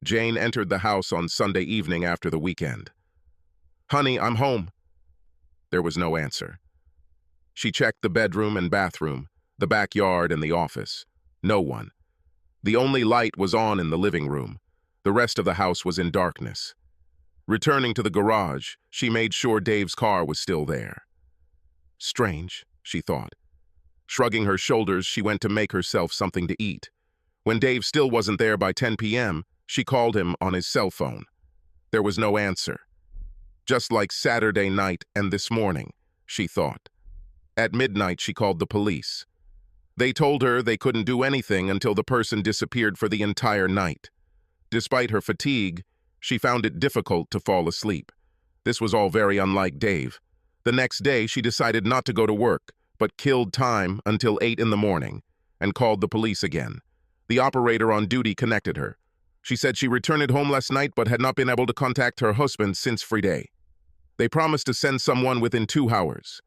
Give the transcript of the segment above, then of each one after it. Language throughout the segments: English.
Jane entered the house on Sunday evening after the weekend. "Honey, I'm home." There was no answer. She checked the bedroom and bathroom, the backyard and the office. No one. The only light was on in the living room. The rest of the house was in darkness. Returning to the garage, she made sure Dave's car was still there. Strange, she thought. Shrugging her shoulders, she went to make herself something to eat. When Dave still wasn't there by 10 p.m., she called him on his cell phone. There was no answer. Just like Saturday night and this morning, she thought. At midnight, she called the police. They told her they couldn't do anything until the person disappeared for the entire night. Despite her fatigue, she found it difficult to fall asleep. This was all very unlike Dave. The next day, she decided not to go to work, but killed time until 8 in the morning and called the police again. The operator on duty connected her. She said she returned home last night but had not been able to contact her husband since Friday. They promised to send someone within 2 hours.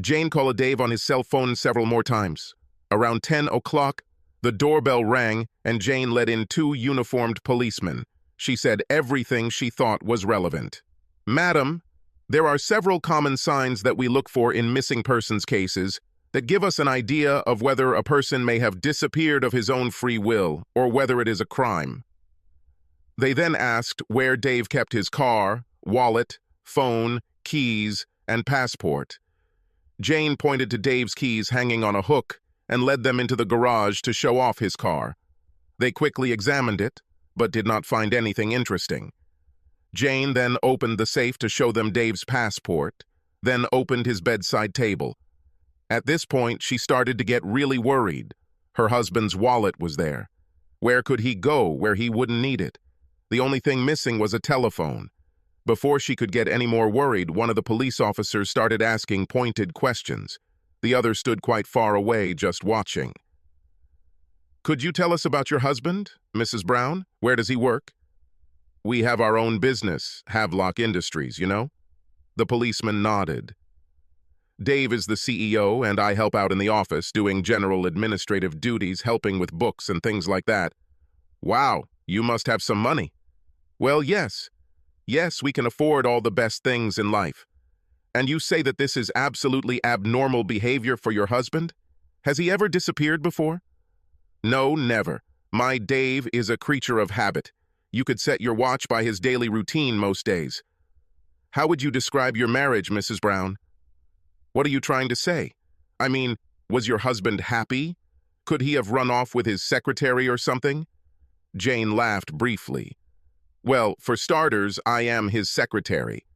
Jane called Dave on his cell phone several more times. Around 10 o'clock, the doorbell rang and Jane let in 2 uniformed policemen. She said everything she thought was relevant. "Madam, there are several common signs that we look for in missing persons cases that give us an idea of whether a person may have disappeared of his own free will or whether it is a crime." They then asked where Dave kept his car, wallet, phone, keys, and passport. Jane pointed to Dave's keys hanging on a hook and led them into the garage to show off his car. They quickly examined it, but did not find anything interesting. Jane then opened the safe to show them Dave's passport, then opened his bedside table. At this point, she started to get really worried. Her husband's wallet was there. Where could he go where he wouldn't need it? The only thing missing was a telephone. Before she could get any more worried, one of the police officers started asking pointed questions. The other stood quite far away, just watching. "Could you tell us about your husband, Mrs. Brown? Where does he work?" "We have our own business, Havelock Industries, you know?" The policeman nodded. "Dave is the CEO, and I help out in the office, doing general administrative duties, helping with books and things like that." "Wow, you must have some money." "Well, yes. Yes, we can afford all the best things in life." "And you say that this is absolutely abnormal behavior for your husband? Has he ever disappeared before?" "No, never. My Dave is a creature of habit. You could set your watch by his daily routine most days." "How would you describe your marriage, Mrs. Brown?" "What are you trying to say? I mean, was your husband happy? Could he have run off with his secretary or something?" Jane laughed briefly. "Well, for starters, I am his secretary.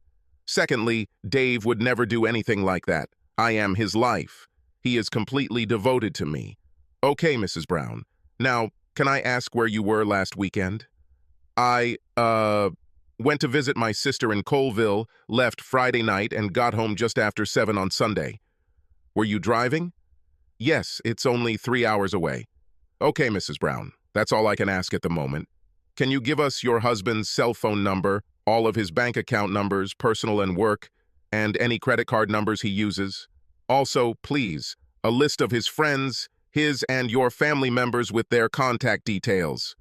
Secondly, Dave would never do anything like that. I am his life. He is completely devoted to me." "Okay, Mrs. Brown. Now, can I ask where you were last weekend?" I went to visit my sister in Colville, left Friday night, and got home just after 7 on Sunday." "Were you driving?" "Yes, it's only 3 hours away." "Okay, Mrs. Brown. That's all I can ask at the moment. Can you give us your husband's cell phone number, all of his bank account numbers, personal and work, and any credit card numbers he uses? Also, please, a list of his friends, his and your family members with their contact details."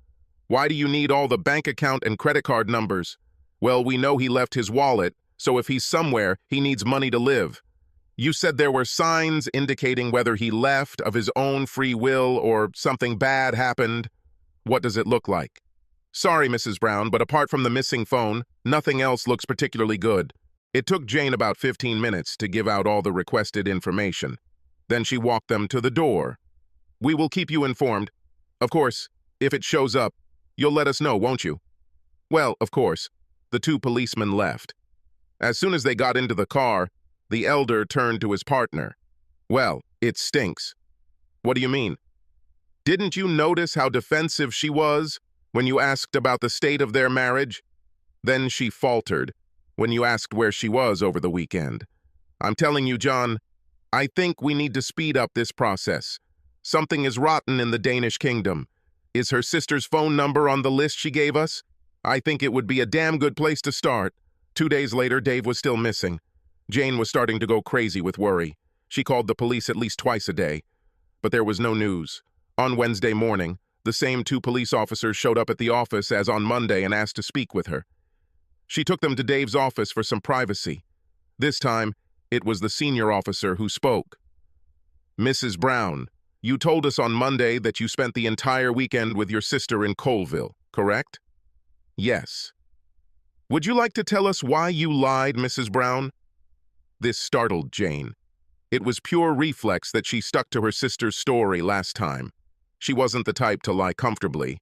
"Why do you need all the bank account and credit card numbers?" "Well, we know he left his wallet, so if he's somewhere, he needs money to live." "You said there were signs indicating whether he left of his own free will or something bad happened. What does it look like?" "Sorry, Mrs. Brown, but apart from the missing phone, nothing else looks particularly good." It took Jane about 15 minutes to give out all the requested information. Then she walked them to the door. "We will keep you informed. Of course, if it shows up, you'll let us know, won't you?" "Well, of course." The 2 policemen left. As soon as they got into the car, the elder turned to his partner. "Well, it stinks." "What do you mean?" "Didn't you notice how defensive she was when you asked about the state of their marriage? Then she faltered when you asked where she was over the weekend. I'm telling you, John, I think we need to speed up this process. Something is rotten in the Danish kingdom. Is her sister's phone number on the list she gave us? I think it would be a damn good place to start." 2 days later, Dave was still missing. Jane was starting to go crazy with worry. She called the police at least twice a day, but there was no news. On Wednesday morning, The same two police officers showed up at the office as on Monday and asked to speak with her. She took them to Dave's office for some privacy. This time, it was the senior officer who spoke. "Mrs. Brown, you told us on Monday that you spent the entire weekend with your sister in Colville, correct?" "Yes." "Would you like to tell us why you lied, Mrs. Brown?" This startled Jane. It was pure reflex that she stuck to her sister's story last time. She wasn't the type to lie comfortably.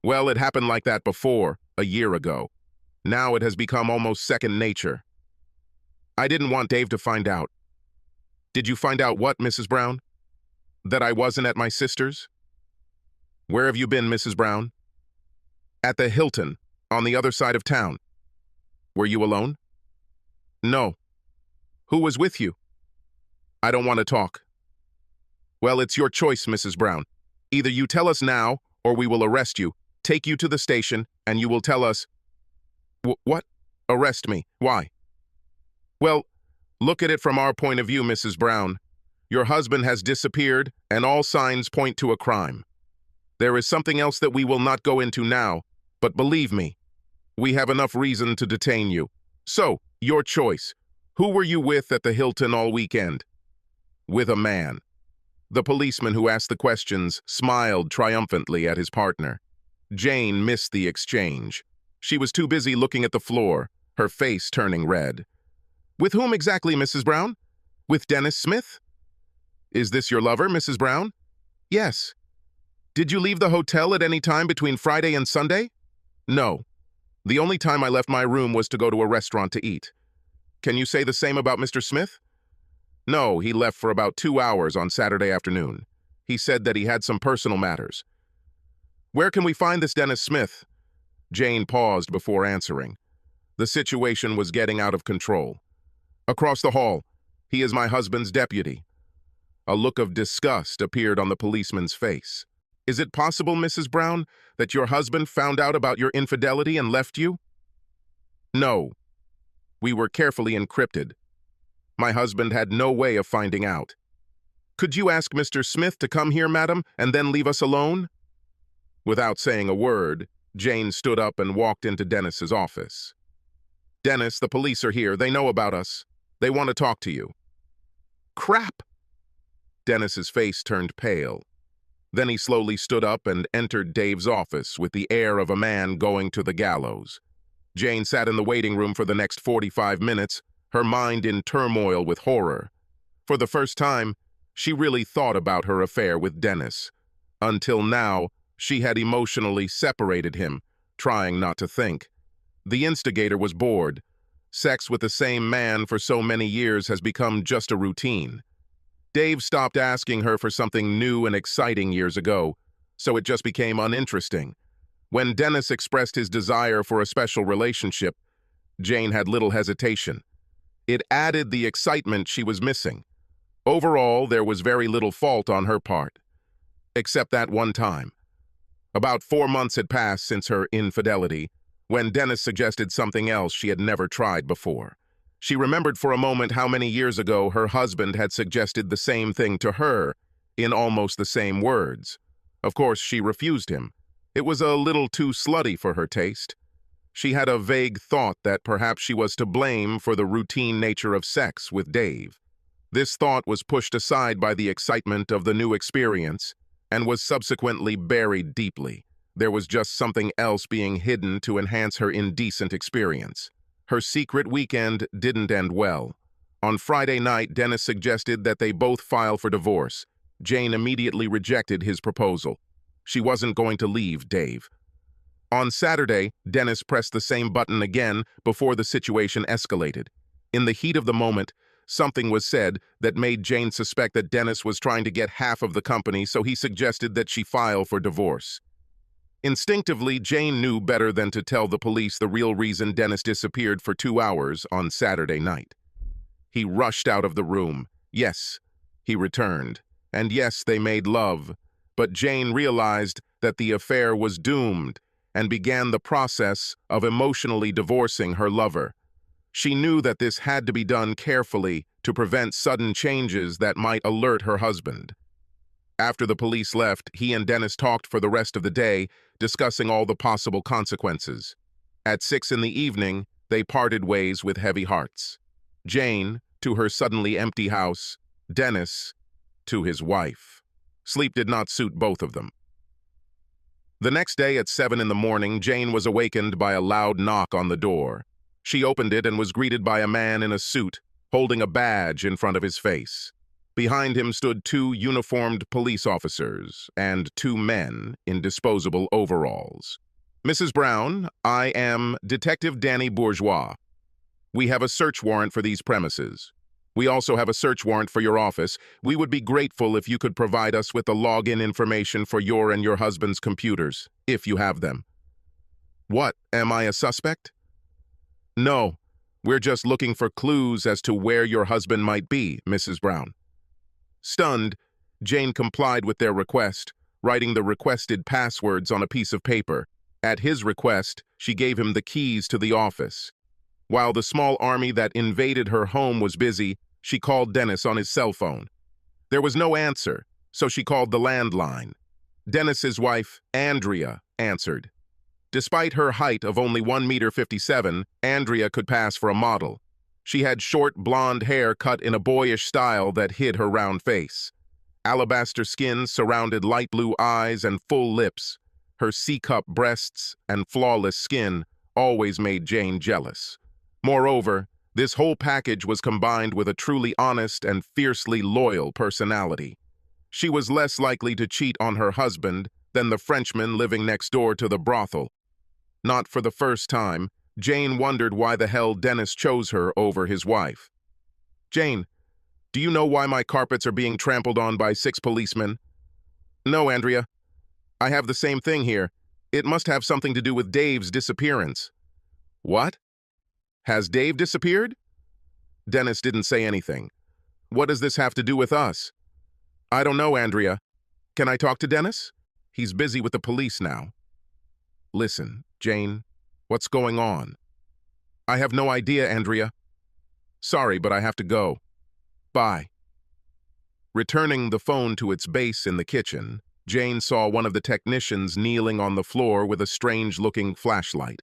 Well, it happened like that before, a year ago. Now it has become almost second nature. "I didn't want Dave to find out." "Did you find out what, Mrs. Brown?" "That I wasn't at my sister's." "Where have you been, Mrs. Brown?" "At the Hilton, on the other side of town." "Were you alone?" "No." "Who was with you?" "I don't want to talk." "Well, it's your choice, Mrs. Brown. Either you tell us now, or we will arrest you, take you to the station, and you will tell us—" "What? Arrest me? Why?" "Well, look at it from our point of view, Mrs. Brown. Your husband has disappeared, and all signs point to a crime. There is something else that we will not go into now, but believe me, we have enough reason to detain you. So, your choice. Who were you with at the Hilton all weekend?" "With a man." The policeman who asked the questions smiled triumphantly at his partner. Jane missed the exchange. She was too busy looking at the floor, her face turning red. "With whom exactly, Mrs. Brown?" "With Dennis Smith." "Is this your lover, Mrs. Brown?" "Yes." "Did you leave the hotel at any time between Friday and Sunday?" "No. The only time I left my room was to go to a restaurant to eat." "Can you say the same about Mr. Smith?" "No, he left for about 2 hours on Saturday afternoon. He said that he had some personal matters." "Where can we find this Dennis Smith?" Jane paused before answering. The situation was getting out of control. "Across the hall. He is my husband's deputy." A look of disgust appeared on the policeman's face. "Is it possible, Mrs. Brown, that your husband found out about your infidelity and left you?" "No. We were carefully encrypted. My husband had no way of finding out." "Could you ask Mr. Smith to come here, madam, and then leave us alone?" Without saying a word, Jane stood up and walked into Dennis's office. "Dennis, the police are here. They know about us. They want to talk to you." "Crap!" Dennis's face turned pale. Then he slowly stood up and entered Dave's office with the air of a man going to the gallows. Jane sat in the waiting room for the next 45 minutes, her mind in turmoil with horror. For the first time, she really thought about her affair with Dennis. Until now, she had emotionally separated him, trying not to think. The instigator was bored. Sex with the same man for so many years has become just a routine. Dave stopped asking her for something new and exciting years ago, so it just became uninteresting. When Dennis expressed his desire for a special relationship, Jane had little hesitation. It added the excitement she was missing. Overall, there was very little fault on her part. Except that one time. About 4 months had passed since her infidelity, when Dennis suggested something else she had never tried before. She remembered for a moment how many years ago her husband had suggested the same thing to her, in almost the same words. Of course, she refused him. It was a little too slutty for her taste. She had a vague thought that perhaps she was to blame for the routine nature of sex with Dave. This thought was pushed aside by the excitement of the new experience and was subsequently buried deeply. There was just something else being hidden to enhance her indecent experience. Her secret weekend didn't end well. On Friday night, Dennis suggested that they both file for divorce. Jane immediately rejected his proposal. She wasn't going to leave Dave. On Saturday, Dennis pressed the same button again before the situation escalated. In the heat of the moment, something was said that made Jane suspect that Dennis was trying to get half of the company, so he suggested that she file for divorce. Instinctively, Jane knew better than to tell the police the real reason Dennis disappeared for 2 hours on Saturday night. He rushed out of the room. Yes, he returned. And yes, they made love. But Jane realized that the affair was doomed and began the process of emotionally divorcing her lover. She knew that this had to be done carefully to prevent sudden changes that might alert her husband. After the police left, he and Dennis talked for the rest of the day, discussing all the possible consequences. At 6 in the evening, they parted ways with heavy hearts. Jane, to her suddenly empty house, Dennis, to his wife. Sleep did not suit both of them. The next day at 7 in the morning, Jane was awakened by a loud knock on the door. She opened it and was greeted by a man in a suit, holding a badge in front of his face. Behind him stood 2 uniformed police officers and 2 men in disposable overalls. "Mrs. Brown, I am Detective Danny Bourgeois. We have a search warrant for these premises. We also have a search warrant for your office. We would be grateful if you could provide us with the login information for your and your husband's computers, if you have them." "What, am I a suspect?" "No, we're just looking for clues as to where your husband might be, Mrs. Brown." Stunned, Jane complied with their request, writing the requested passwords on a piece of paper. At his request, she gave him the keys to the office. While the small army that invaded her home was busy, she called Dennis on his cell phone. There was no answer, so she called the landline. Dennis's wife, Andrea, answered. Despite her height of only 1.57 meters, Andrea could pass for a model. She had short blonde hair cut in a boyish style that hid her round face. Alabaster skin surrounded light blue eyes and full lips. Her C-cup breasts and flawless skin always made Jane jealous. Moreover, this whole package was combined with a truly honest and fiercely loyal personality. She was less likely to cheat on her husband than the Frenchman living next door to the brothel. Not for the first time, Jane wondered why the hell Dennis chose her over his wife. "Jane, do you know why my carpets are being trampled on by 6 policemen?" "No, Andrea. I have the same thing here. It must have something to do with Dave's disappearance." "What? Has Dave disappeared?" Dennis didn't say anything. "What does this have to do with us?" "I don't know, Andrea. Can I talk to Dennis? He's busy with the police now." "Listen, Jane, what's going on?" "I have no idea, Andrea. Sorry, but I have to go. Bye." Returning the phone to its base in the kitchen, Jane saw one of the technicians kneeling on the floor with a strange-looking flashlight.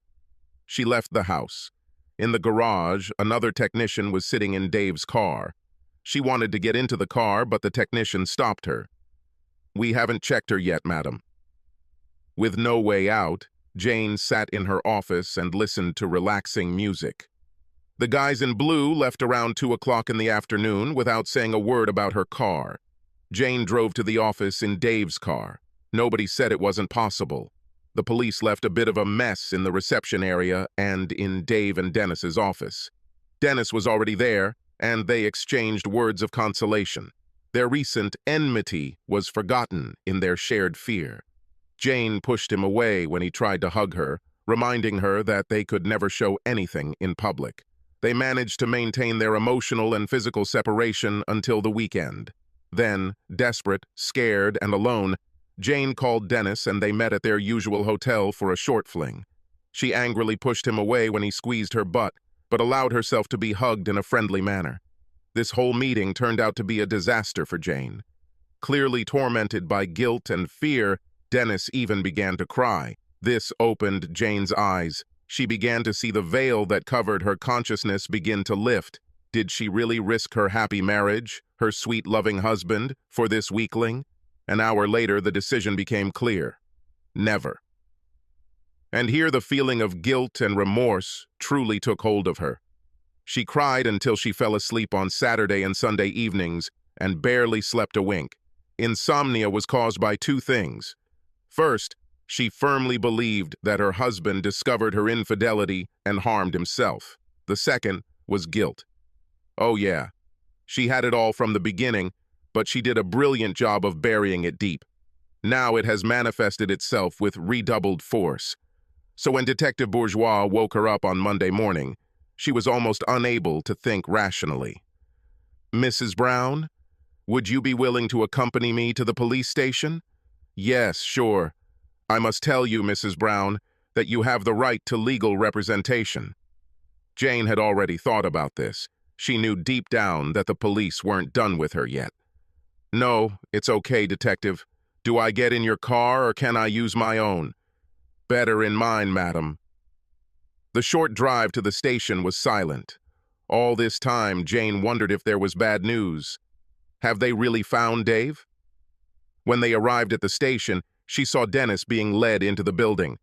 She left the house. In the garage, another technician was sitting in Dave's car. She wanted to get into the car, but the technician stopped her. "We haven't checked her yet, madam." With no way out, Jane sat in her office and listened to relaxing music. The guys in blue left around 2 o'clock in the afternoon without saying a word about her car. Jane drove to the office in Dave's car. Nobody said it wasn't possible. The police left a bit of a mess in the reception area and in Dave and Dennis's office. Dennis was already there, and they exchanged words of consolation. Their recent enmity was forgotten in their shared fear. Jane pushed him away when he tried to hug her, reminding her that they could never show anything in public. They managed to maintain their emotional and physical separation until the weekend. Then, desperate, scared, and alone, Jane called Dennis and they met at their usual hotel for a short fling. She angrily pushed him away when he squeezed her butt, but allowed herself to be hugged in a friendly manner. This whole meeting turned out to be a disaster for Jane. Clearly tormented by guilt and fear, Dennis even began to cry. This opened Jane's eyes. She began to see the veil that covered her consciousness begin to lift. Did she really risk her happy marriage, her sweet loving husband, for this weakling? An hour later, the decision became clear. Never. And here the feeling of guilt and remorse truly took hold of her. She cried until she fell asleep on Saturday and Sunday evenings and barely slept a wink. Insomnia was caused by 2 things. First, she firmly believed that her husband discovered her infidelity and harmed himself. The second was guilt. Oh yeah, she had it all from the beginning, but she did a brilliant job of burying it deep. Now it has manifested itself with redoubled force. So when Detective Bourgeois woke her up on Monday morning, she was almost unable to think rationally. "Mrs. Brown, would you be willing to accompany me to the police station?" "Yes, sure. I must tell you, Mrs. Brown, that you have the right to legal representation." Jane had already thought about this. She knew deep down that the police weren't done with her yet. No, it's okay, detective. Do I get in your car or can I use my own? Better in mine, madam. The short drive to the station was silent. All this time, Jane wondered if there was bad news. Have they really found Dave? When they arrived at the station, she saw Dennis being led into the building.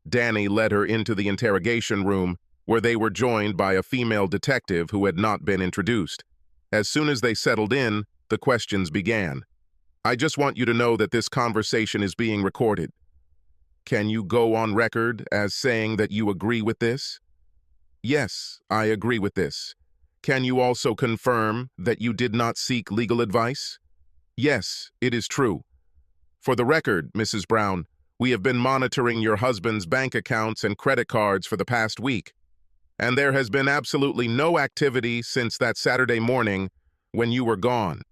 Danny led her into the interrogation room, where they were joined by a female detective who had not been introduced. As soon as they settled in, the questions began. I just want you to know that this conversation is being recorded. Can you go on record as saying that you agree with this? Yes, I agree with this. Can you also confirm that you did not seek legal advice? Yes, it is true. For the record, Mrs. Brown, we have been monitoring your husband's bank accounts and credit cards for the past week, and there has been absolutely no activity since that Saturday morning when you were gone.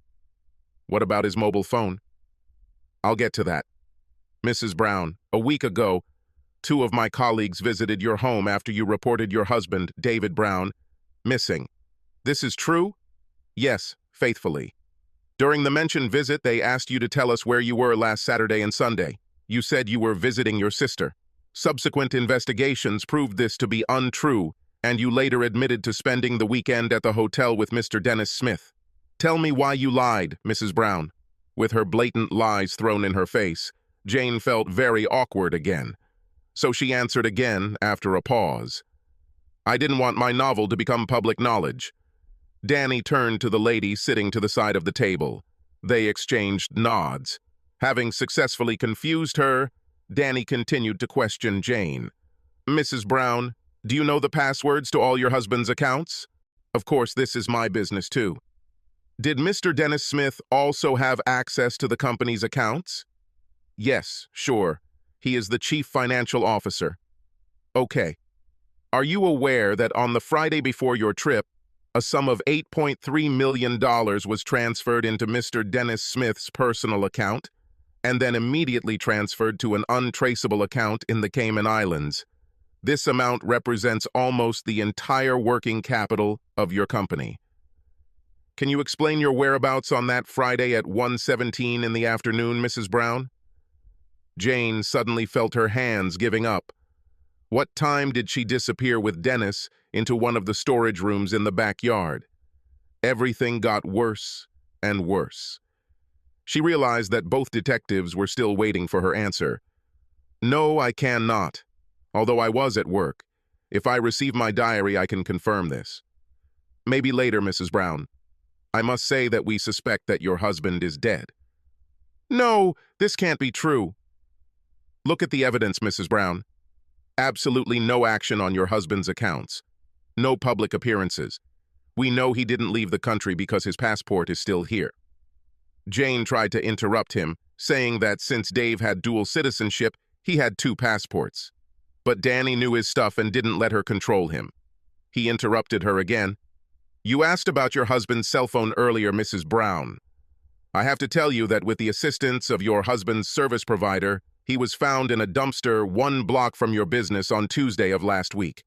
What about his mobile phone? I'll get to that. Mrs. Brown, a week ago, 2 of my colleagues visited your home after you reported your husband, David Brown, missing. This is true? Yes, faithfully. During the mentioned visit, they asked you to tell us where you were last Saturday and Sunday. You said you were visiting your sister. Subsequent investigations proved this to be untrue, and you later admitted to spending the weekend at the hotel with Mr. Dennis Smith. Tell me why you lied, Mrs. Brown. With her blatant lies thrown in her face, Jane felt very awkward again. So she answered again after a pause. I didn't want my novel to become public knowledge. Danny turned to the lady sitting to the side of the table. They exchanged nods. Having successfully confused her, Danny continued to question Jane. Mrs. Brown, do you know the passwords to all your husband's accounts? Of course, this is my business too. Did Mr. Dennis Smith also have access to the company's accounts? Yes, sure. He is the chief financial officer. Okay. Are you aware that on the Friday before your trip, a sum of $8.3 million was transferred into Mr. Dennis Smith's personal account, and then immediately transferred to an untraceable account in the Cayman Islands? This amount represents almost the entire working capital of your company. Can you explain your whereabouts on that Friday at 1:17 in the afternoon, Mrs. Brown? Jane suddenly felt her hands giving up. What time did she disappear with Dennis into one of the storage rooms in the backyard? Everything got worse and worse. She realized that both detectives were still waiting for her answer. No, I cannot. Although I was at work. If I receive my diary, I can confirm this. Maybe later, Mrs. Brown. I must say that we suspect that your husband is dead. No, this can't be true. Look at the evidence, Mrs. Brown. Absolutely no action on your husband's accounts. No public appearances. We know he didn't leave the country because his passport is still here. Jane tried to interrupt him, saying that since Dave had dual citizenship, he had 2 passports. But Danny knew his stuff and didn't let her control him. He interrupted her again. You asked about your husband's cell phone earlier, Mrs. Brown. I have to tell you that with the assistance of your husband's service provider, he was found in a dumpster 1 block from your business on Tuesday of last week.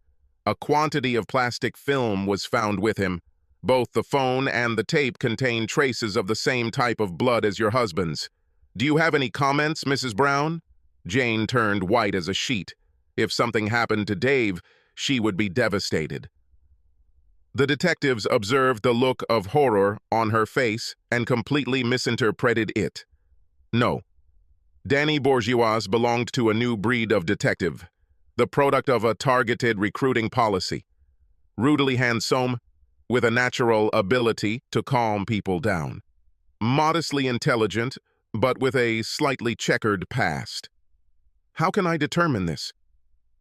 A quantity of plastic film was found with him. Both the phone and the tape contain traces of the same type of blood as your husband's. Do you have any comments, Mrs. Brown? Jane turned white as a sheet. If something happened to Dave, she would be devastated. The detectives observed the look of horror on her face and completely misinterpreted it. No. Danny Bourgeois belonged to a new breed of detective, the product of a targeted recruiting policy. Rudely handsome, with a natural ability to calm people down. Modestly intelligent, but with a slightly checkered past. How can I determine this?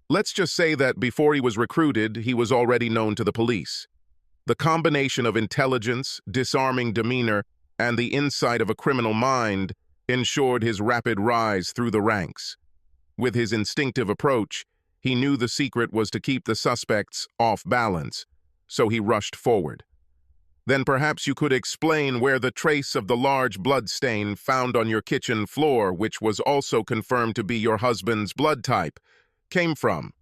Let's just say that before he was recruited, he was already known to the police. The combination of intelligence, disarming demeanor, and the insight of a criminal mind ensured his rapid rise through the ranks. With his instinctive approach, he knew the secret was to keep the suspects off balance, so he rushed forward. Then perhaps you could explain where the trace of the large blood stain found on your kitchen floor, which was also confirmed to be your husband's blood type, came from.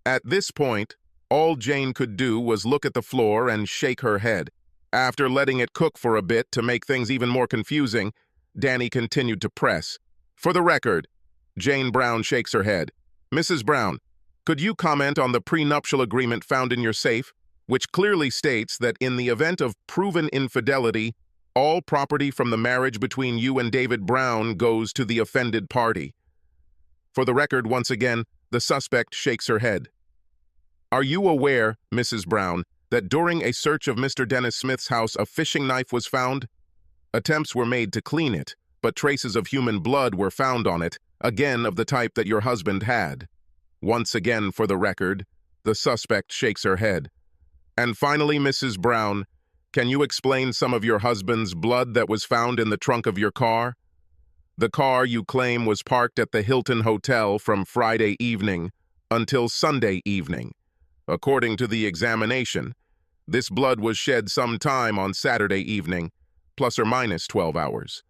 At this point, all Jane could do was look at the floor and shake her head. After letting it cook for a bit to make things even more confusing, Danny continued to press. For the record, Jane Brown shakes her head. Mrs. Brown, could you comment on the prenuptial agreement found in your safe, which clearly states that in the event of proven infidelity, all property from the marriage between you and David Brown goes to the offended party? For the record, once again, the suspect shakes her head. Are you aware, Mrs. Brown, that during a search of Mr. Dennis Smith's house, a fishing knife was found? Attempts were made to clean it, but traces of human blood were found on it, again of the type that your husband had. Once again, for the record, the suspect shakes her head. And finally, Mrs. Brown, can you explain some of your husband's blood that was found in the trunk of your car? The car you claim was parked at the Hilton Hotel from Friday evening until Sunday evening. According to the examination, this blood was shed sometime on Saturday evening, plus or minus 12 hours.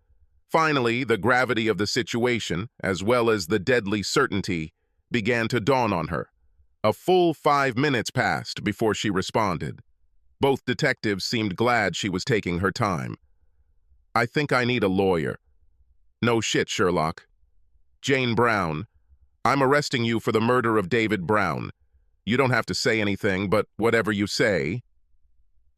Finally, the gravity of the situation, as well as the deadly certainty, began to dawn on her. A full 5 minutes passed before she responded. Both detectives seemed glad she was taking her time. I think I need a lawyer. No shit, Sherlock. Jane Brown, I'm arresting you for the murder of David Brown. You don't have to say anything, but whatever you say.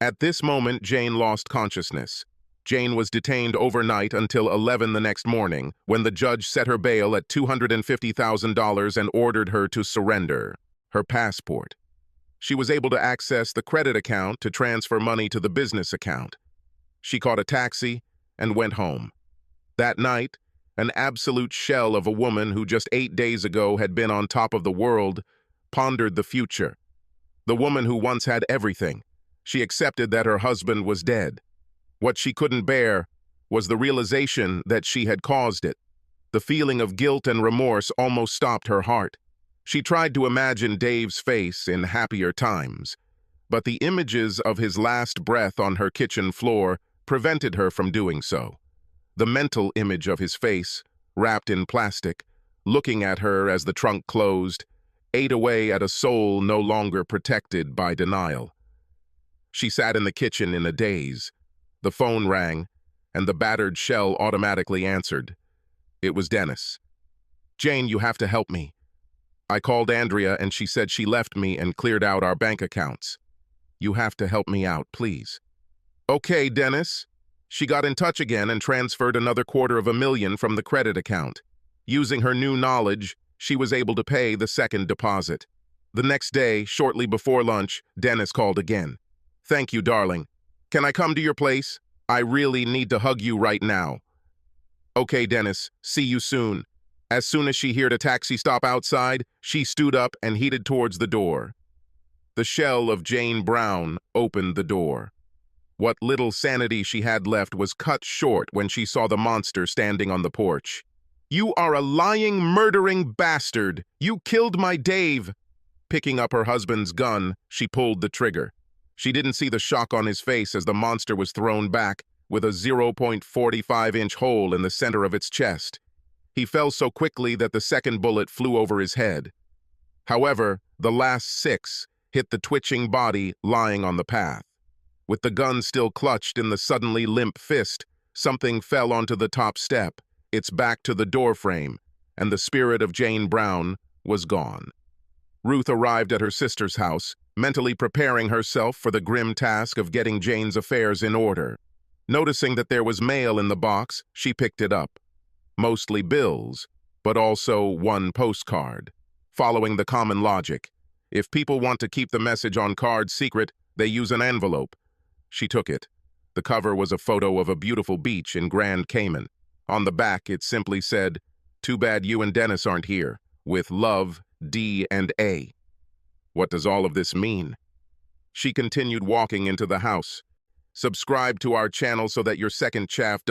At this moment, Jane lost consciousness. Jane was detained overnight until 11 the next morning, when the judge set her bail at $250,000 and ordered her to surrender her passport. She was able to access the credit account to transfer money to the business account. She caught a taxi and went home. That night, an absolute shell of a woman who just 8 days ago had been on top of the world pondered the future. The woman who once had everything. She accepted that her husband was dead. What she couldn't bear was the realization that she had caused it. The feeling of guilt and remorse almost stopped her heart. She tried to imagine Dave's face in happier times, but the images of his last breath on her kitchen floor prevented her from doing so. The mental image of his face, wrapped in plastic, looking at her as the trunk closed, ate away at a soul no longer protected by denial. She sat in the kitchen in a daze. The phone rang, and the battered shell automatically answered. It was Dennis. Jane, you have to help me. I called Andrea, and she said she left me and cleared out our bank accounts. You have to help me out, please. Okay, Dennis. She got in touch again and transferred another $250,000 from the credit account. Using her new knowledge, she was able to pay the second deposit. The next day, shortly before lunch, Dennis called again. Thank you, darling. Can I come to your place? I really need to hug you right now. Okay, Dennis. See you soon. As soon as she heard a taxi stop outside, she stood up and headed towards the door. The shell of Jane Brown opened the door. What little sanity she had left was cut short when she saw the monster standing on the porch. You are a lying, murdering bastard! You killed my Dave! Picking up her husband's gun, she pulled the trigger. She didn't see the shock on his face as the monster was thrown back with a 0.45-inch hole in the center of its chest. He fell so quickly that the second bullet flew over his head. However, the last 6 hit the twitching body lying on the path. With the gun still clutched in the suddenly limp fist, something fell onto the top step, its back to the doorframe, and the spirit of Jane Brown was gone. Ruth arrived at her sister's house, mentally preparing herself for the grim task of getting Jane's affairs in order. Noticing that there was mail in the box, she picked it up. Mostly bills, but also one postcard. Following the common logic, if people want to keep the message on cards secret, they use an envelope. She took it. The cover was a photo of a beautiful beach in Grand Cayman. On the back, it simply said, "Too bad you and Dennis aren't here. With love, D and A." What does all of this mean? She continued walking into the house. Subscribe to our channel so that your second shaft